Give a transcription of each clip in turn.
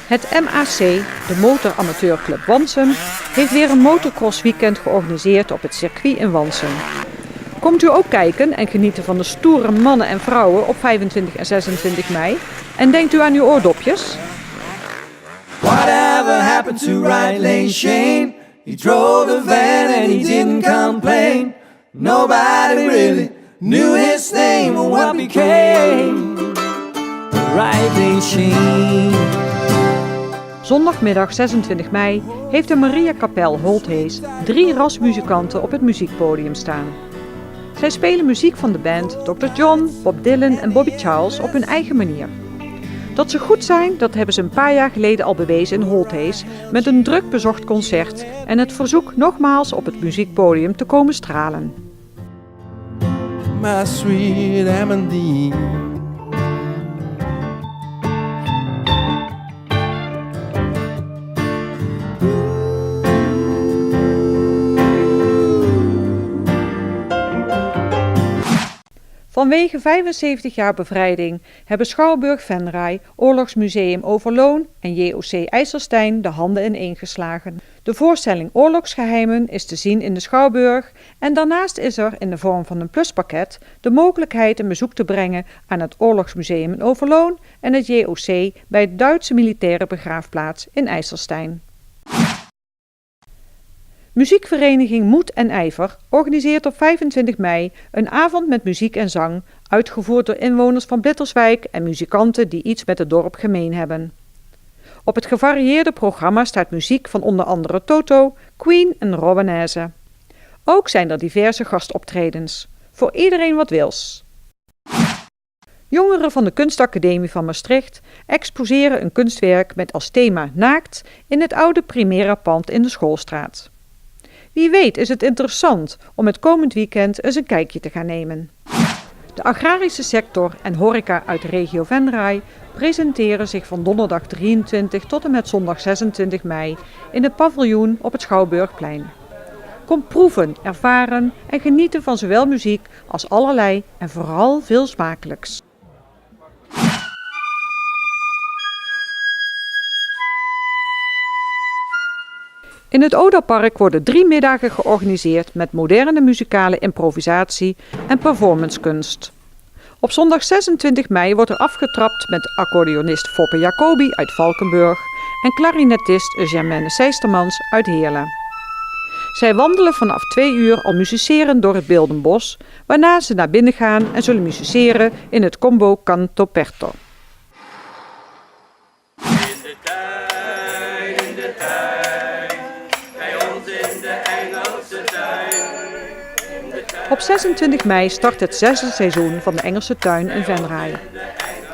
Het MAC, de Motoramateurclub Wansum, heeft weer een motocrossweekend georganiseerd op het circuit in Wansum. Komt u ook kijken en genieten van de stoere mannen en vrouwen op 25 en 26 mei? En denkt u aan uw oordopjes? Whatever happened to right lane Shane? He drove the van and he didn't complain. Nobody really knew his name or what became right lane Shane. Zondagmiddag 26 mei heeft de Mariakapel Holthees 3 rasmuzikanten op het muziekpodium staan. Zij spelen muziek van de band Dr. John, Bob Dylan en Bobby Charles op hun eigen manier. Dat ze goed zijn, dat hebben ze een paar jaar geleden al bewezen in Holthees met een druk bezocht concert en het verzoek nogmaals op het muziekpodium te komen stralen. My sweet Amandine. Vanwege 75 jaar bevrijding hebben Schouwburg Venray, Oorlogsmuseum Overloon en JOC IJsselstein de handen ineengeslagen. De voorstelling Oorlogsgeheimen is te zien in de Schouwburg en daarnaast is er in de vorm van een pluspakket de mogelijkheid een bezoek te brengen aan het Oorlogsmuseum in Overloon en het JOC bij de Duitse militaire begraafplaats in IJsselstein. Muziekvereniging Moed en IJver organiseert op 25 mei een avond met muziek en zang, uitgevoerd door inwoners van Blitterswijk en muzikanten die iets met het dorp gemeen hebben. Op het gevarieerde programma staat muziek van onder andere Toto, Queen en Robanaise. Ook zijn er diverse gastoptredens. Voor iedereen wat wils. Jongeren van de Kunstacademie van Maastricht exposeren een kunstwerk met als thema naakt in het oude Primera-pand in de Schoolstraat. Wie weet is het interessant om het komend weekend eens een kijkje te gaan nemen. De agrarische sector en horeca uit de regio Venray presenteren zich van donderdag 23 tot en met zondag 26 mei in het paviljoen op het Schouwburgplein. Kom proeven, ervaren en genieten van zowel muziek als allerlei en vooral veel smakelijks. In het Odapark worden 3 middagen georganiseerd met moderne muzikale improvisatie en performancekunst. Op zondag 26 mei wordt er afgetrapt met accordeonist Foppe Jacobi uit Valkenburg en klarinetist Germaine Seistermans uit Heerlen. Zij wandelen vanaf 2 uur al musiceren door het Beeldenbos, waarna ze naar binnen gaan en zullen musiceren in het Combo Canto Perto. Op 26 mei start het 6e seizoen van de Engelse tuin in Venray.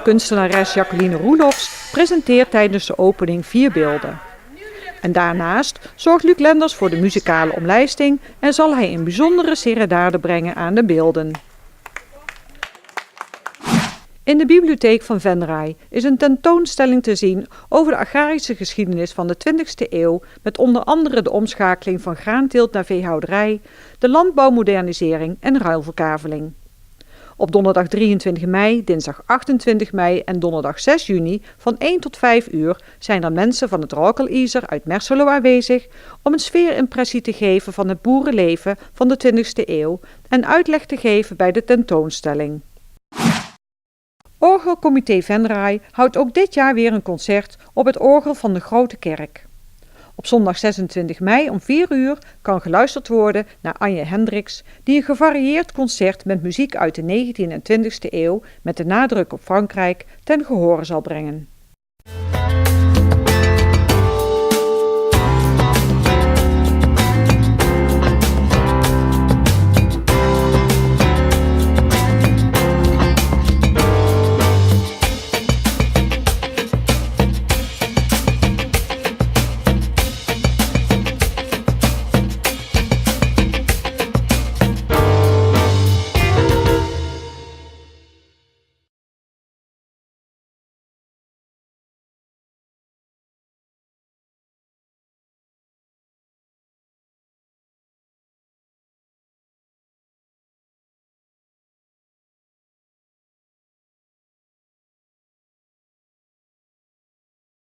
Kunstenares Jacqueline Roelofs presenteert tijdens de opening 4 beelden. En daarnaast zorgt Luc Lenders voor de muzikale omlijsting en zal hij een bijzondere serenade brengen aan de beelden. In de bibliotheek van Venray is een tentoonstelling te zien over de agrarische geschiedenis van de 20e eeuw met onder andere de omschakeling van graanteelt naar veehouderij, de landbouwmodernisering en ruilverkaveling. Op donderdag 23 mei, dinsdag 28 mei en donderdag 6 juni van 1 tot 5 uur zijn er mensen van het Raukel-Izer uit Merselo aanwezig om een sfeerimpressie te geven van het boerenleven van de 20e eeuw en uitleg te geven bij de tentoonstelling. Orgelcomité Venray houdt ook dit jaar weer een concert op het orgel van de Grote Kerk. Op zondag 26 mei om 4 uur kan geluisterd worden naar Anje Hendricks, die een gevarieerd concert met muziek uit de 19e en 20e eeuw met de nadruk op Frankrijk ten gehore zal brengen.